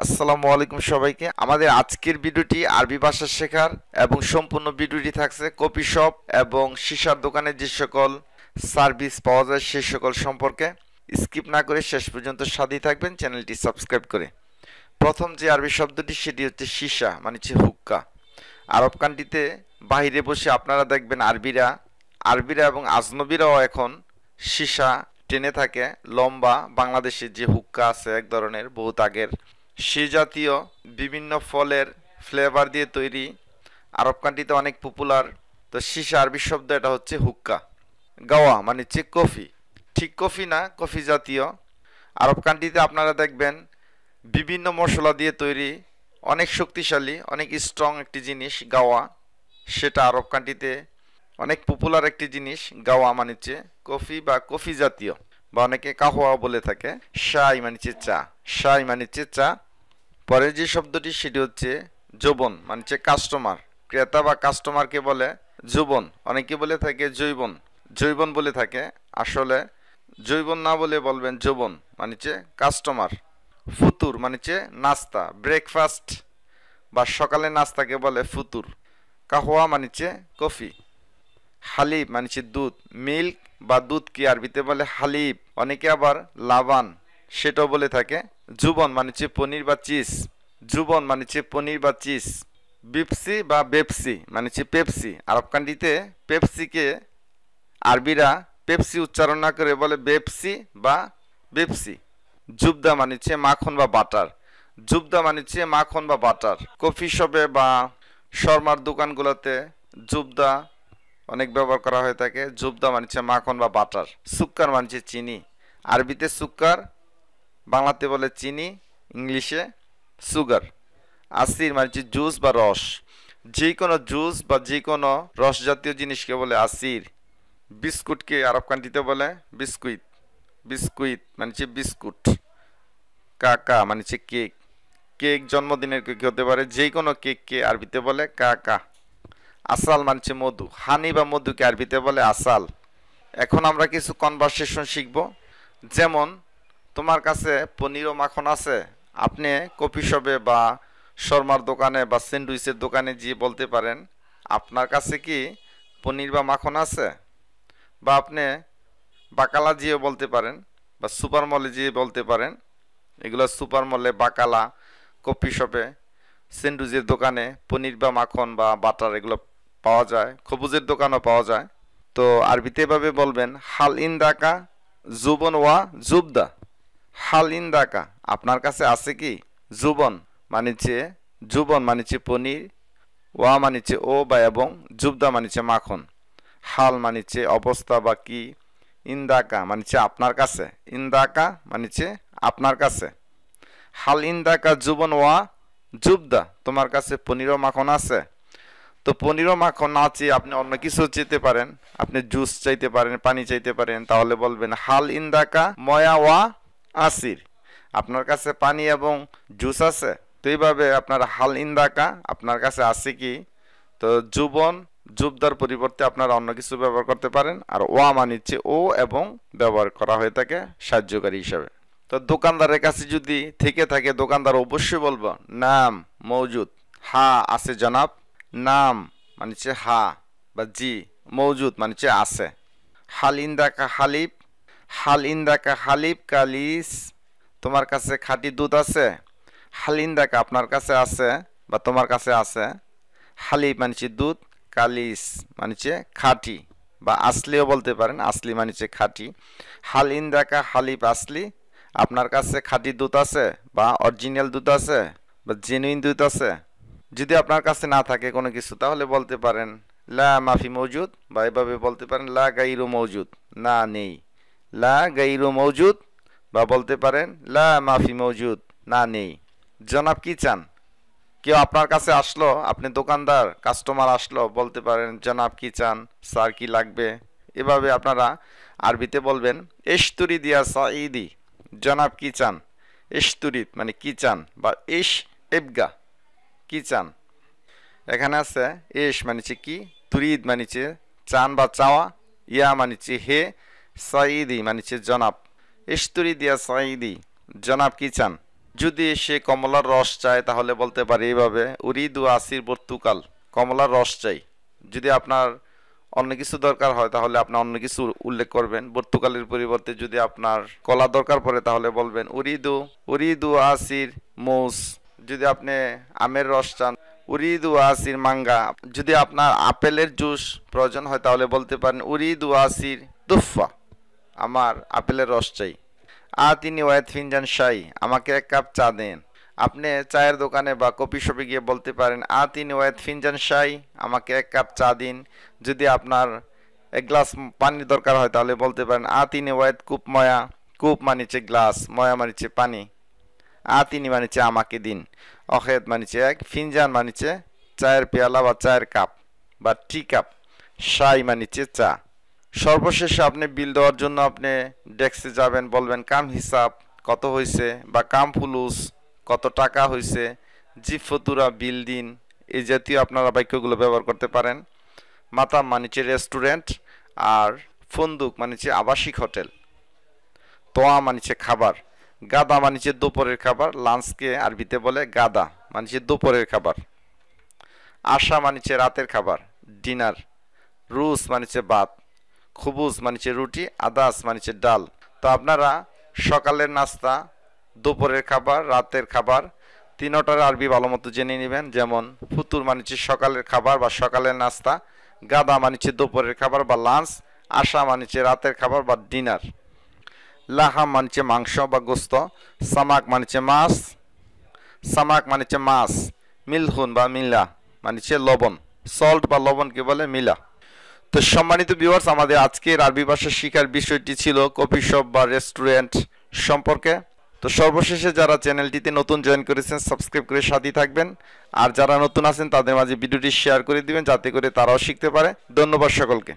আসসালামু আলাইকুম সবাইকে। আমাদের আজকের ভিডিওটি আরবি ভাষা শেখার এবং সম্পূর্ণ ভিডিওটি থাকছে কফি শপ এবং সিসার দোকানে যে সকল সার্ভিস পাওয়া যায় সেই সকল সম্পর্কে। স্কিপ না করে শেষ পর্যন্ত সাথেই থাকবেন চ্যানেলটি সাবস্ক্রাইব করে। প্রথম যে আরবি শব্দটি সেটি হচ্ছে সিসা, মানে হচ্ছে হুক্কা। আরব কান্ট্রিতে বাইরে বসে আপনারা দেখবেন আরবিরা এবং আজনবীরাও এখন সিসা টেনে থাকে। লম্বা বাংলাদেশে যে হুক্কা আছে এক ধরনের বহুত আগের, সে জাতীয় বিভিন্ন ফলের ফ্লেভার দিয়ে তৈরি, আরব কান্ট্রিতে অনেক পপুলার। তো সিসা আরবি শব্দ, এটা হচ্ছে হুক্কা। গাওয়া মানে হচ্ছে কফি, ঠিক কফি না, কফি জাতীয়। আরব কান্ট্রিতে আপনারা দেখবেন বিভিন্ন মশলা দিয়ে তৈরি, অনেক শক্তিশালী, অনেক স্ট্রং একটি জিনিস গাওয়া। সেটা আরব কান্ট্রিতে অনেক পপুলার একটি জিনিস। গাওয়া মানে হচ্ছে কফি বা কফি জাতীয়, বা অনেকে কাহওয়া বলে থাকে। শাই মানে হচ্ছে চা, শাই মানে হচ্ছে চা। পরের যে শব্দটি সেটি হচ্ছে যৌবন, মানে হচ্ছে কাস্টমার। ক্রেতা বা কাস্টমারকে বলে যৌবন, অনেকে বলে থাকে জৈবন, জৈবন বলে থাকে। আসলে জৈবন না বলে বলবেন যৌবন, মানে হচ্ছে কাস্টমার। ফুতুর মানে হচ্ছে নাস্তা, ব্রেকফাস্ট বা সকালে নাস্তাকে বলে ফুতুর। কাহওয়া মানে হচ্ছে কফি। হালিব মানে হচ্ছে দুধ, মিল্ক বা দুধকে আরবিতে বলে হালিব, অনেকে আবার লাবান সেটাও বলে থাকে। জুবন মানে হচ্ছে পনির বা চিজ, জুবন মানে হচ্ছে পনির বা চিজ। বিপসি বা বেপসি মানে হচ্ছে পেপসি। আরব কান্ট্রিতে পেপসিকে আরবিরা পেপসি উচ্চারণ না করে বলে বেপসি বা বেপসি। জুবদা মানে হচ্ছে মাখন বা বাটার, জুবদা মানে হচ্ছে মাখন বা বাটার। কফি শপে বা শর্মার দোকানগুলোতে জুবদা অনেক ব্যবহার করা হয়ে থাকে। জুবদা মানে হচ্ছে মাখন বা বাটার। সুক্কার মানে হচ্ছে চিনি, আরবিতে সুক্কার, বাংলাতে বলে চিনি, ইংলিশে সুগার। আসির মানে হচ্ছে জুস বা রস, যে কোনো জুস বা যে কোনো রস জাতীয় জিনিসকে বলে আসির। বিস্কুটকে আরব কান্ট্রিতে বলে বিস্কুইট, বিস্কুইট মানে হচ্ছে বিস্কুট। কাকা মানে হচ্ছে কেক, কেক জন্মদিনের কেক হতে পারে, যে কোনো কেককে আরবিতে বলে কাকা। আসাল মানে হচ্ছে মধু, হানি বা মধুকে আরবিতে বলে আসাল। এখন আমরা কিছু কনভারসেশন শিখব। যেমন, তোমার কাছে পনির ও মাখন আছে? আপনি কফি শপে বা শর্মার দোকানে বা স্যান্ডউইচের দোকানে গিয়ে বলতে পারেন, আপনার কাছে কি পনির বা মাখন আছে? বা আপনি বাকালা যেয়ে বলতে পারেন, বা সুপার মলে যেয়ে বলতে পারেন। এগুলো সুপার মলে, বাকালা, কফি শপে, স্যান্ডউইচের দোকানে পনির বা মাখন বা বাটার এগুলো পাওয়া যায়। খবুজের দোকানও পাওয়া যায়। তো আরবিতে এভাবে বলবেন, হাল ইন দাকা জুবন ওয়া জুবদা। হাল ইন দাকা আপনার কাছে আছে কি? জুবন মানিছে, জুবন মানিছে পনির, ওয়া মানিছে ও বা এবং, জুবদা মানিছে মাখন। হাল মানিছে অবস্থা বা কি, ইন্দাকা মানিছে আপনার কাছে, ইন্দাকা মানিছে আপনার কাছে। হাল ইন্দাকা জুবন ওয়া জুবদা, তোমার কাছে পনির ও মাখন আছে? তো পনির ও মাখন না চেয়ে আপনি অন্য কিছু চাইতে পারেন, আপনি জুস চাইতে পারেন, পানি চাইতে পারেন। তাহলে বলবেন হাল ইন্দাকা ময়া ওয়া আসির, আপনার কাছে পানি এবং জুস আছে? তো এইভাবে আপনার হাল ইন্দাকা আপনার কাছে আছে কি, তো জুবন জুবদার পরিবর্তে আপনারা অন্য কিছু ব্যবহার করতে পারেন। আর ওয়া মানিচ্ছে ও এবং ব্যবহার করা হয়ে থাকে সাহায্যকারী হিসাবে। তো দোকানদারের কাছে যদি থেকে থাকে, দোকানদার অবশ্যই বলবো নাম মৌজুদ, হা আছে জনাব। নাম মানিচ্ছে হা বা জি, মৌজুদ মানিচ্ছে আছে। হাল ইন্দাকা হালিব, হাল ইন্দাকা হালিব কালিস, তোমার কাছে খাঁটি দুধ আছে? হাল ইন্দাকা আপনার কাছে আছে বা তোমার কাছে আছে। হালিব মানিচ্ছে দুধ, কালিস মানিচ্ছে খাঁটি বা আসলিও বলতে পারেন, আসলি মানিচ্ছে খাঁটি। হাল ইন্দাকা হালিব আসলি, আপনার কাছে খাঁটি দুধ আছে বা অরিজিনাল দুধ আছে বা জেনুইন দুধ আছে? যদি আপনার কাছে না থাকে কোনো কিছু, তাহলে বলতে পারেন লা মাফি মৌজুদ, বা এভাবে বলতে পারেন লা গাইরু মৌজুদ, না নেই। লা গাইরু মৌজুদ, বা বলতে পারেন লা মাফি মৌজুদ, না নেই। জনাব কি চান? কেউ আপনার কাছে আসলো, আপনি দোকানদার, কাস্টমার আসলো, বলতে পারেন জনাব কি চান, স্যার কি লাগবে? এভাবে আপনারা আরবিতে বলবেন এশতুরি দিয়া সাইদি, জনাব কি চান। এশতুরিত মানে কি চান, বা ইশ এবগা কি চান। এখানে আছে এশ মানিছে কি, তুরিদ মানিছে চান বা চাওয়া, ইয়া মানিছে হে, সাইদি মানিছে জনাব। এশতুরি দিয়া সাইদি, জনাব কি চান। যদি সে কমলার রস চায় তাহলে বলতে পারি এইভাবে, উরিদু আসির পর্তুকাল, কমলার রস চাই। যদি আপনার অন্য কিছু দরকার হয় তাহলে আপনি অন্য কিছু উল্লেখ করবেন। পর্তুকালের পরিবর্তে যদি আপনার কলা দরকার পড়ে তাহলে বলবেন উরিদু উরিদু আসির মৌস। যদি আপনি আমের রস চান, উরিদু আসির মাঙ্গা। যদি আপনার আপেলের জুস প্রয়োজন হয় তাহলে বলতে পারেন উরিদু আসির তুফা, আমার আপেলের রস চাই। তিনি ওয়াইদ ফিনজান শাই, আমাকে এক কাপ চা দেন। আপনি চায়ের দোকানে বা কফি শপে গিয়ে বলতে পারেন তিনি ওয়াইদ ফিনজান শাই, আমাকে এক কাপ চা দিন। যদি আপনার এক গ্লাস পানি দরকার হয় তাহলে বলতে পারেন তিনি ওয়াইদ কুপ ময়া, কুপ মানিছে গ্লাস, ময়া মানিছে পানি। তিনি মানিছে আমাকে দিন, অখেদ মানিছে এক, ফিনজান মানিছে চায়ের পেয়ালা বা চায়ের কাপ বা টি কাপ, শাই মানিছে চা। সর্বশেষে আপনি বিল দেওয়ার জন্য আপনি ডেস্কে যাবেন, বলবেন কাম হিসাব কত হয়েছে বা কাম ফুলুস কত টাকা হয়েছে, জি ফতুরা বিল দিন। এই জাতীয় আপনারা বাক্যগুলো ব্যবহার করতে পারেন। মাতাম মানিছে রেস্টুরেন্ট, আর ফন্দুক মানিছে আবাসিক হোটেল। তোয়া মানিছে খাবার, গাদা মানিছে দুপুরের খাবার, লাঞ্চকে আরবিতে বলে গাদা, মানিছে দুপুরের খাবার। আশা মানিছে রাতের খাবার, ডিনার। রুস মানিছে ভাত, খুবুজ মানিছে রুটি, আদাস মানিছে ডাল। তো আপনারা সকালের নাস্তা, দুপুরের খাবার, রাতের খাবার তিনটার আরবি ভালো মতো জেনে নেবেন। যেমন ফুতুর মানিছে সকালের খাবার বা সকালের নাস্তা, গাদা মানিছে দুপুরের খাবার বা লাঞ্চ, আশা মানিছে রাতের খাবার বা ডিনার। লাহাম মানিছে মাংস বা গোস্ত, সামাক মানিছে মাছ, সামাক মানিছে মাছ। মিলহুন বা মিলা মানিছে লবণ, সল্ট বা লবণকে বলে মিলা। তো সম্মানিত ভিউয়ার্স, আমাদের আজকের আরবি ভাষা শিখার বিষয়টি ছিল কফি শপ বা রেস্টুরেন্ট সম্পর্কে। তো সর্বশেষে যারা চ্যানেলটিতে নতুন জয়েন করেছেন সাবস্ক্রাইব করে সাথেই থাকবেন, আর যারা নতুন আছেন তাদের মাঝে ভিডিওটি শেয়ার করে দিবেন যাতে করে তারাও শিখতে পারে। ধন্যবাদ সকলকে।